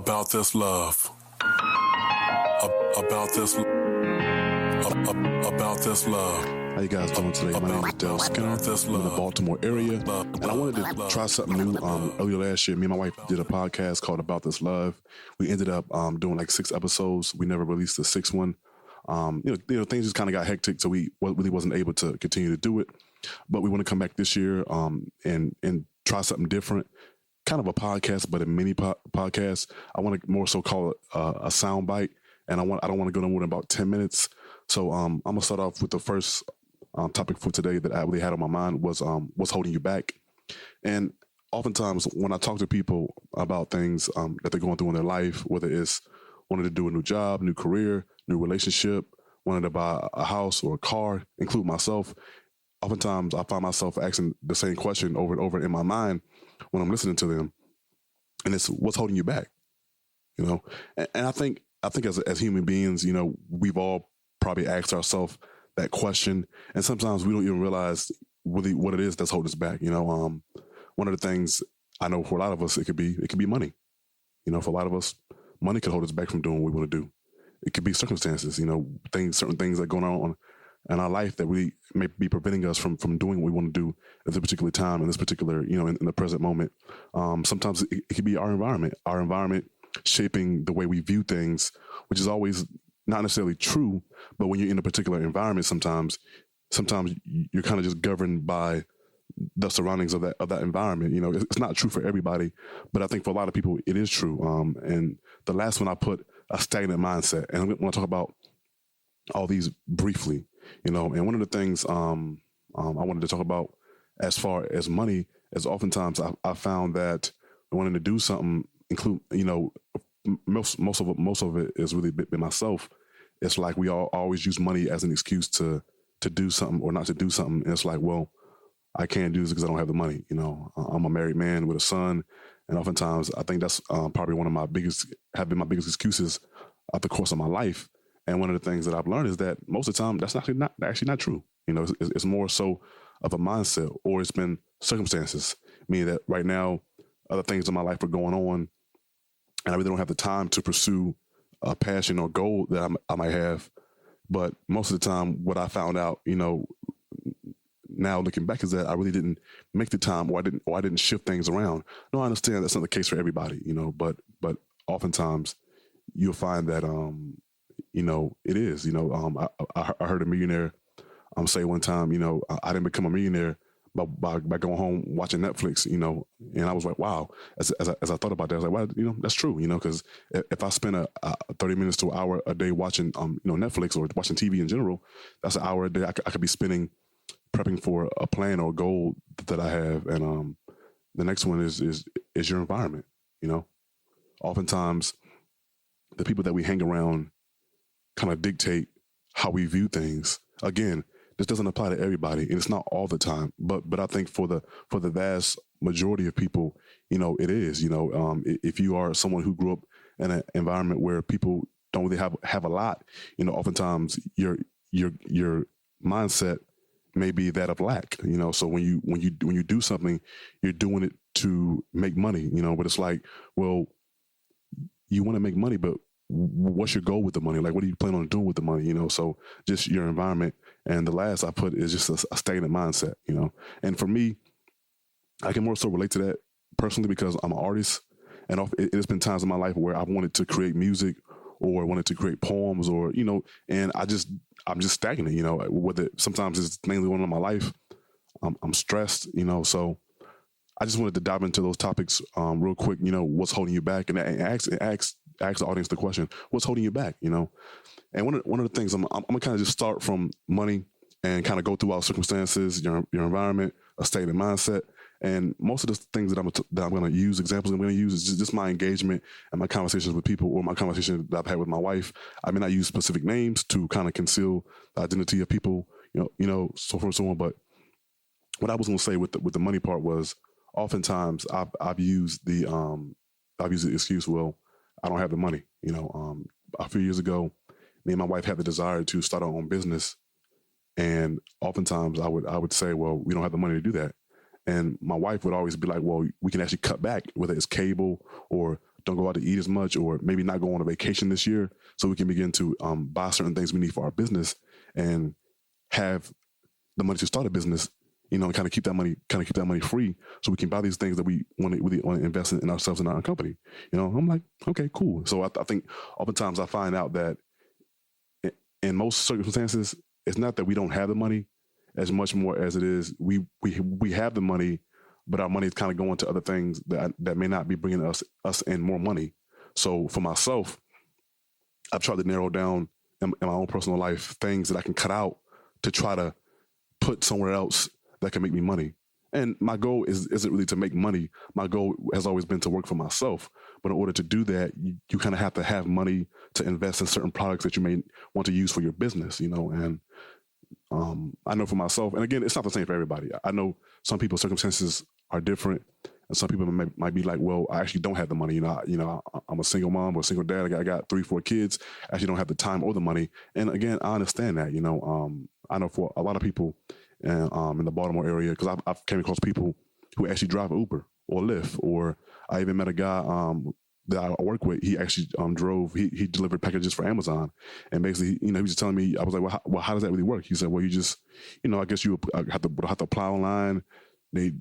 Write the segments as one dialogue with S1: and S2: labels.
S1: About this love. About this. About this love.
S2: How you guys doing today? My name is Dale Skinner. I'm in the Baltimore area, and I wanted to try something new. Earlier last year, me and my wife did a podcast called About This Love. We ended up doing like 6 episodes. We never released the 6th one. Things just kind of got hectic, so we really wasn't able to continue to do it. But we want to come back this year and try something different. Kind of a podcast, but a mini podcast. I want to more so call it a soundbite, and I don't want to go no more than about 10 minutes. So I'm gonna start off with the first topic for today that I really had on my mind was what's holding you back. And oftentimes when I talk to people about things that they're going through in their life, whether it's wanting to do a new job, new career, new relationship, wanting to buy a house or a car, include myself, oftentimes I find myself asking the same question over and over in my mind when I'm listening to them, and it's what's holding you back, And I think as human beings, we've all probably asked ourselves that question, and sometimes we don't even realize really what it is that's holding us back. One of the things I know for a lot of us, it could be money. For a lot of us, money could hold us back from doing what we want to do. It could be circumstances, certain things that are going on in our life that we may be preventing us from doing what we want to do at this particular time, in this particular, in the present moment. Sometimes it could be our environment shaping the way we view things, which is always not necessarily true. But when you're in a particular environment, sometimes you're kind of just governed by the surroundings of that environment. It's not true for everybody, but I think for a lot of people it is true. And the last one I put a stagnant mindset, and I want to talk about all these briefly. And one of the things I wanted to talk about as far as money is oftentimes I found that wanting to do something most of it is really been myself. It's like we all always use money as an excuse to do something or not to do something. And it's like, well, I can't do this because I don't have the money. I'm a married man with a son, and oftentimes I think that's probably one of my biggest excuses at the course of my life. And one of the things that I've learned is that most of the time that's actually not true. It's more so of a mindset, or it's been circumstances, meaning that right now other things in my life are going on, and I really don't have the time to pursue a passion or goal that I might have. But most of the time, what I found out, now looking back, is that I really didn't make the time, or I didn't shift things around. No, I understand that's not the case for everybody, but oftentimes you'll find that it is. I heard a millionaire say one time, I didn't become a millionaire by going home watching Netflix, and I was like, wow. As I thought about that, I was like, well, that's true, because if I spend a 30 minutes to an hour a day watching, Netflix or watching TV in general, that's an hour a day I could be spending prepping for a plan or a goal that I have. And the next one is your environment. Oftentimes the people that we hang around kind of dictate how we view things. Again, this doesn't apply to everybody, and it's not all the time. But I think for the vast majority of people, it is. If you are someone who grew up in an environment where people don't really have a lot, oftentimes your mindset may be that of lack. So when you do something, you're doing it to make money. But it's like, well, you want to make money, but what's your goal with the money? Like, what do you plan on doing with the money? So just your environment. And the last I put is just a stagnant mindset, And for me, I can more so relate to that personally because I'm an artist, and it's been times in my life where I wanted to create music or wanted to create poems or, and I'm just stagnant, whether sometimes it's mainly one of my life. I'm stressed, so I just wanted to dive into those topics real quick, what's holding you back, and ask the audience the question, what's holding you back, And one of the things I'm gonna kind of just start from money and kind of go through our circumstances, your environment, a state of mindset, and most of the things that I'm going to use, examples I'm going to use, is just my engagement and my conversations with people, or my conversation that I've had with my wife. I may not use specific names to kind of conceal the identity of people, so forth and so on. But what I was going to say with the money part was, oftentimes I've used the excuse, well, I don't have the money. A few years ago, me and my wife had the desire to start our own business, and oftentimes I would say, well, we don't have the money to do that. And my wife would always be like, well, we can actually cut back, whether it's cable or don't go out to eat as much, or maybe not go on a vacation this year, so we can begin to buy certain things we need for our business and have the money to start a business, and kind of keep that money free, so we can buy these things that we want to invest in ourselves and our company. I'm like, okay, cool. So I think oftentimes I find out that in most circumstances, it's not that we don't have the money as much more as it is we have the money, but our money is kind of going to other things that may not be bringing us in more money. So for myself, I've tried to narrow down in my own personal life things that I can cut out to try to put somewhere else that can make me money. And my goal isn't really to make money. My goal has always been to work for myself. But in order to do that, you kind of have to have money to invest in certain products that you may want to use for your business, And I know for myself, and again, it's not the same for everybody. I know some people's circumstances are different, and some people might be like, well, I actually don't have the money. I'm a single mom or a single dad. I got 3-4 kids. I actually don't have the time or the money. And again, I understand that. I know for a lot of people in the Baltimore area, because I've came across people who actually drive Uber or Lyft, or I even met a guy that I work with. He actually he delivered packages for Amazon, and basically, he was just telling me, I was like, well, how does that really work? He said, well, you just, I guess you have to apply online. They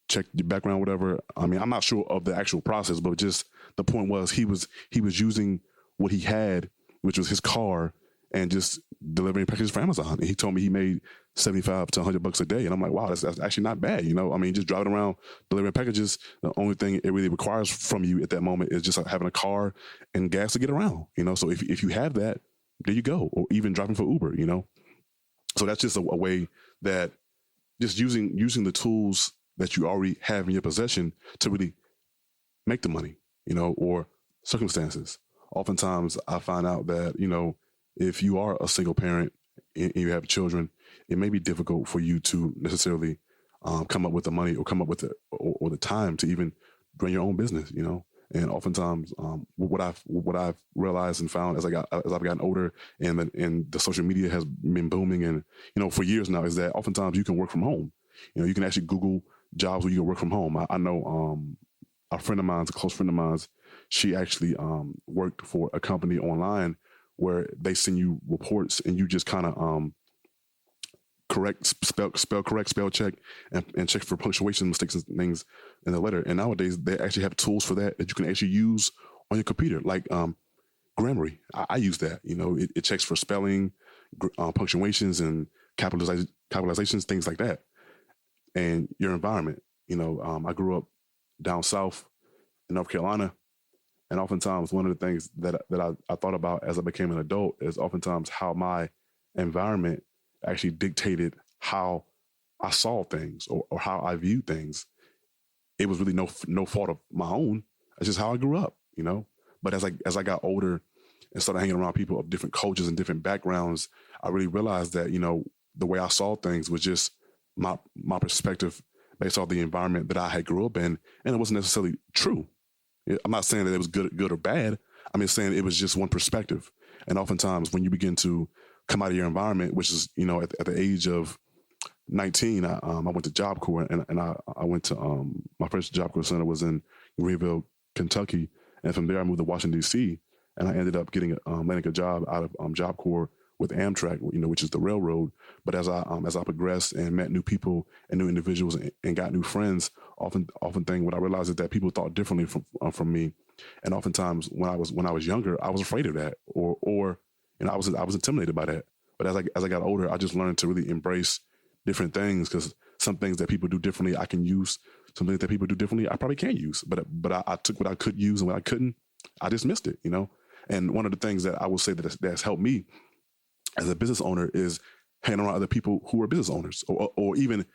S2: check your background, whatever. I mean, I'm not sure of the actual process, but just the point was he was using what he had, which was his car, and just delivering packages for Amazon. And he told me he made $75 to $100 a day. And I'm like, wow, that's actually not bad. I mean, just driving around, delivering packages, the only thing it really requires from you at that moment is just having a car and gas to get around, So if you have that, there you go. Or even driving for Uber, So that's just a way that just using the tools that you already have in your possession to really make the money, or circumstances. Oftentimes I find out that, if you are a single parent and you have children, it may be difficult for you to necessarily come up with the money or come up with the time to even run your own business, And oftentimes, what I've realized and found as I've gotten older, and the social media has been booming, and for years now, is that oftentimes you can work from home. You can actually Google jobs where you can work from home. I know a close friend of mine, she actually worked for a company online where they send you reports and you just kind of spell check and check for punctuation mistakes and things in the letter. And nowadays they actually have tools for that you can actually use on your computer, like Grammarly. I use that. It checks for spelling, punctuations, and capitalizations, things like that. And your environment. I grew up down south in North Carolina. And oftentimes, one of the things that I thought about as I became an adult is oftentimes how my environment actually dictated how I saw things or how I viewed things. It was really no fault of my own. It's just how I grew up, But as I got older and started hanging around people of different cultures and different backgrounds, I really realized that, the way I saw things was just my perspective based off the environment that I had grew up in, and it wasn't necessarily true. I'm not saying that it was good or bad. I'm just saying it was just one perspective. And oftentimes when you begin to come out of your environment, which is, at the age of 19, I went to Job Corps, and I went to, my first Job Corps center was in Greenville, Kentucky. And from there I moved to Washington, D.C. And I ended up landing a job out of Job Corps with Amtrak, which is the railroad. But as I progressed and met new people and new individuals and got new friends, often what I realized is that people thought differently from me. And oftentimes when I was younger, I was afraid of that, or I was intimidated by that. But as I got older, I just learned to really embrace different things, because some things that people do differently I can use. Some things that people do differently I probably can't use. But I took what I could use, and what I couldn't, I dismissed it. And one of the things that I will say that's helped me as a business owner is hanging around other people who are business owners, or even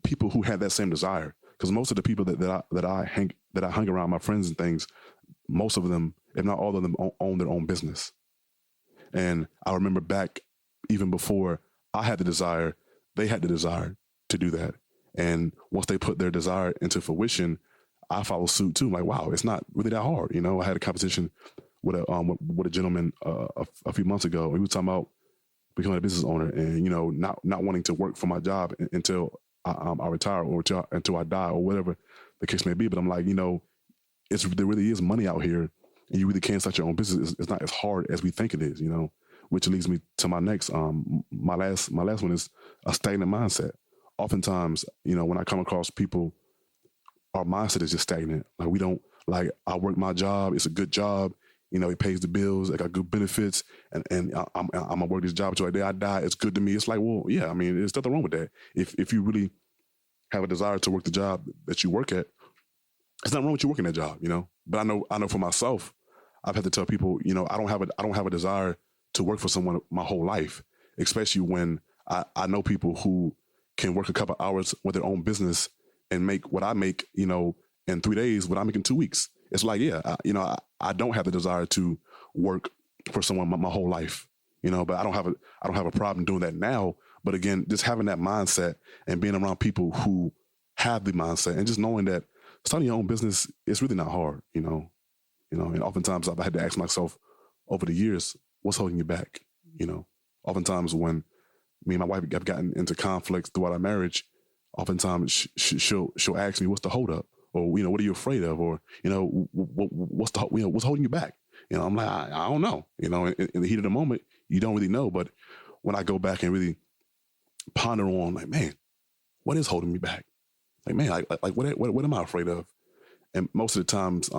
S2: people who have that same desire. Because most of the people that I hung around, my friends and things, most of them, if not all of them, own their own business. And I remember back even before I had the desire, they had the desire to do that. And once they put their desire into fruition, I followed suit too. I'm like, wow, it's not really that hard. I had a competition with a gentleman a few months ago. We were talking about becoming a business owner, and not wanting to work for my job until I retire, or until I die, or whatever the case may be. But I'm like, there really is money out here, and you really can start your own business. It's not as hard as we think it is, which leads me to my next, my last one is a stagnant mindset. Oftentimes, when I come across people, our mindset is just stagnant. Like we don't, like, I work my job. It's a good job. It pays the bills. I got good benefits, and I'm gonna work this job until the day I die. It's good to me. It's like, well, yeah. I mean, there's nothing wrong with that. If you really have a desire to work the job that you work at, it's not wrong with you working that job. But I know for myself, I've had to tell people, I don't have a desire to work for someone my whole life, especially when I know people who can work a couple hours with their own business and make what I make, in 3 days, what I make in 2 weeks. It's like, yeah, I don't have the desire to work for someone my whole life, but I don't have a problem doing that now. But again, just having that mindset and being around people who have the mindset and just knowing that starting your own business is really not hard, and oftentimes I've had to ask myself over the years, what's holding you back? Oftentimes when me and my wife have gotten into conflicts throughout our marriage, oftentimes she'll ask me, what's the holdup? Or, what are you afraid of? Or, what's holding you back? I'm like, I don't know. In the heat of the moment, you don't really know. But when I go back and really ponder on, like, man, what is holding me back? Like, man, like what am I afraid of? And most of the times,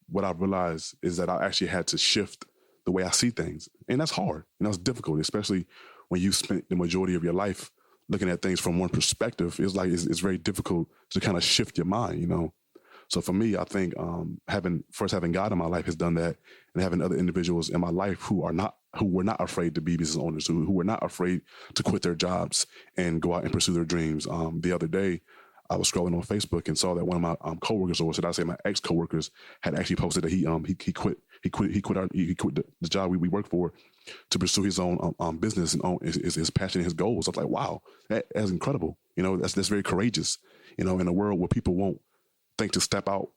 S2: what I've realized is that I actually had to shift the way I see things. And that's hard. It's difficult, especially when you spent the majority of your life looking at things from one perspective. It's like, it's very difficult to kind of shift your mind, So for me, I think having God in my life has done that, and having other individuals in my life who were not afraid to be business owners, who were not afraid to quit their jobs and go out and pursue their dreams. The other day, I was scrolling on Facebook and saw that one of my coworkers, or should I say my ex-coworkers, had actually posted that he quit the job we worked for to pursue his own business and own his passion and his goals. I was like, wow, that's incredible. That's very courageous. In a world where people won't think to step out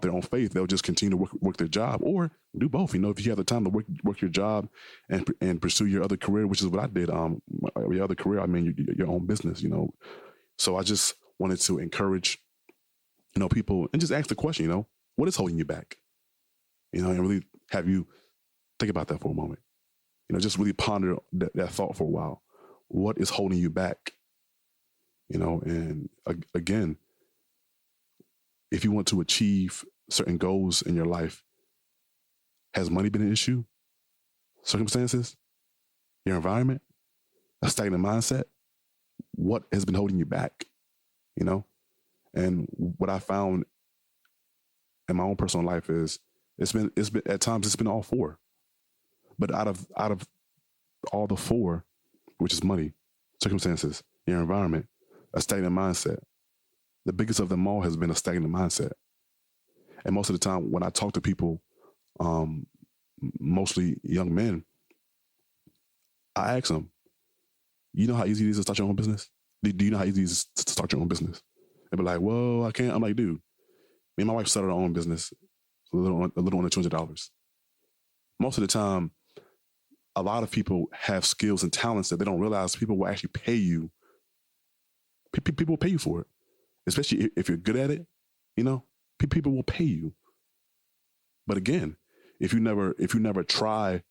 S2: their own faith, they'll just continue to work their job, or do both. If you have the time to work your job and pursue your other career, which is what I did. Your other career, I mean your own business. So I just wanted to encourage, people, and just ask the question, what is holding you back? And really have you think about that for a moment. Just really ponder that thought for a while. What is holding you back? And again, if you want to achieve certain goals in your life, has money been an issue? Circumstances? Your environment? A stagnant mindset? What has been holding you back? And what I found in my own personal life is it's been at times it's been all four. But out of all the four, which is money, circumstances, your environment, a stagnant mindset, the biggest of them all has been a stagnant mindset. And most of the time when I talk to people, mostly young men, I ask them, you know how easy it is to start your own business? Do you know how easy it is to start your own business? They be like, well, I can't. I'm like, dude, me and my wife started our own business a little under $200. Most of the time, a lot of people have skills and talents that they don't realize people will actually pay you. People will pay you for it, especially if you're good at it. People will pay you. But again, if you never try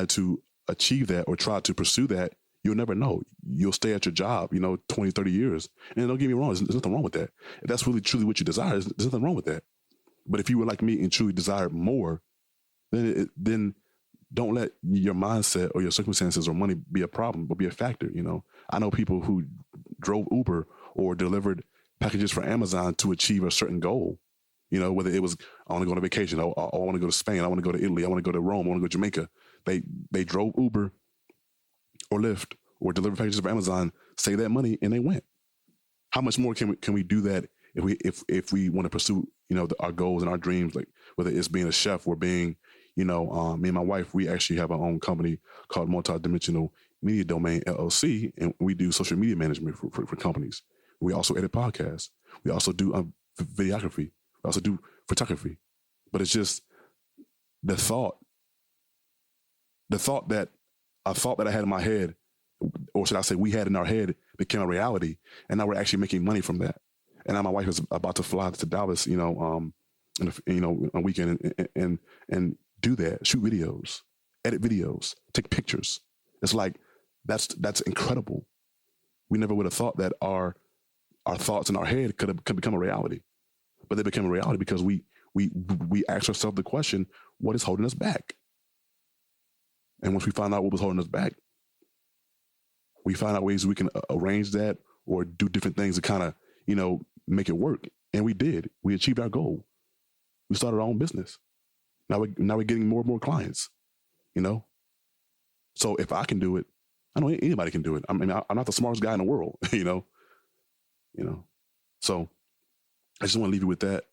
S2: to achieve that or try to pursue that, you'll never know. You'll stay at your job, 20, 30 years. And don't get me wrong, there's nothing wrong with that. If that's really truly what you desire, there's nothing wrong with that. But if you were like me and truly desired more, then don't let your mindset or your circumstances or money be a problem, but be a factor. I know people who drove Uber or delivered packages for Amazon to achieve a certain goal. Whether it was, I want to go on a vacation, I want to go to Spain, I want to go to Italy, I want to go to Rome, I want to go to Jamaica. They drove Uber or Lyft or delivered packages for Amazon, save that money, and they went. How much more can we do that if we want to pursue our goals and our dreams, like whether it's being a chef or being me and my wife, we actually have our own company called Multidimensional Media Domain LLC, and we do social media management for companies. We also edit podcasts. We also do videography. We also do photography. But it's just the thought that I had in my head, or should I say we had in our head, became a reality, and now we're actually making money from that. And now my wife is about to fly to Dallas, on a weekend and do that, shoot videos, edit videos, take pictures. It's like, that's incredible. We never would have thought that our thoughts in our head could become a reality, but they became a reality because we asked ourselves the question, what is holding us back? And once we find out what was holding us back, we find out ways we can arrange that or do different things to kind of, make it work. And we did. We achieved our goal. We started our own business. Now we're getting more and more clients, So if I can do it, I know anybody can do it. I mean, I'm not the smartest guy in the world, So I just want to leave you with that.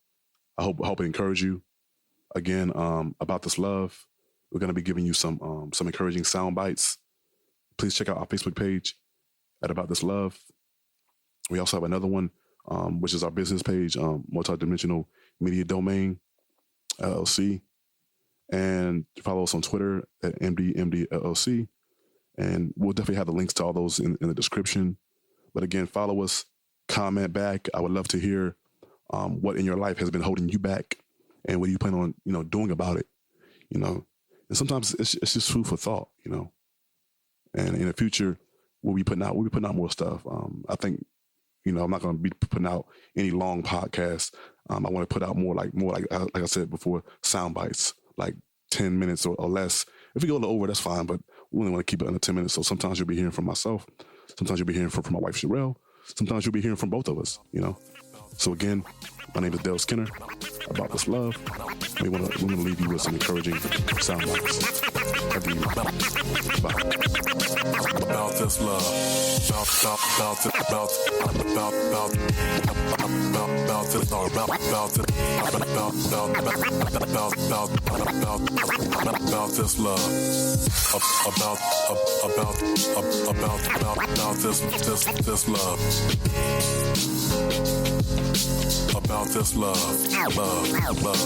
S2: I hope it encouraged you. Again, about this love, we're going to be giving you some encouraging sound bites. Please check out our Facebook page at About This Love. We also have another one, which is our business page, Multidimensional Media Domain, LLC. And follow us on Twitter at MDMD LLC. And we'll definitely have the links to all those in the description. But again, follow us, comment back. I would love to hear what in your life has been holding you back and what do you plan on, doing about it, And sometimes it's just food for thought, And in the future, we'll be putting out more stuff. I think, I'm not going to be putting out any long podcasts. I want to put out more like I said before, sound bites, like 10 minutes or less. If we go a little over, that's fine, but we only want to keep it under 10 minutes. So sometimes you'll be hearing from myself. Sometimes you'll be hearing from my wife, Sherelle. Sometimes you'll be hearing from both of us, So again, my name is Dale Skinner. About This Love. We want to leave you with some encouraging sound bites. Bye.
S1: About this love. About this love. About this love. About this love. Love.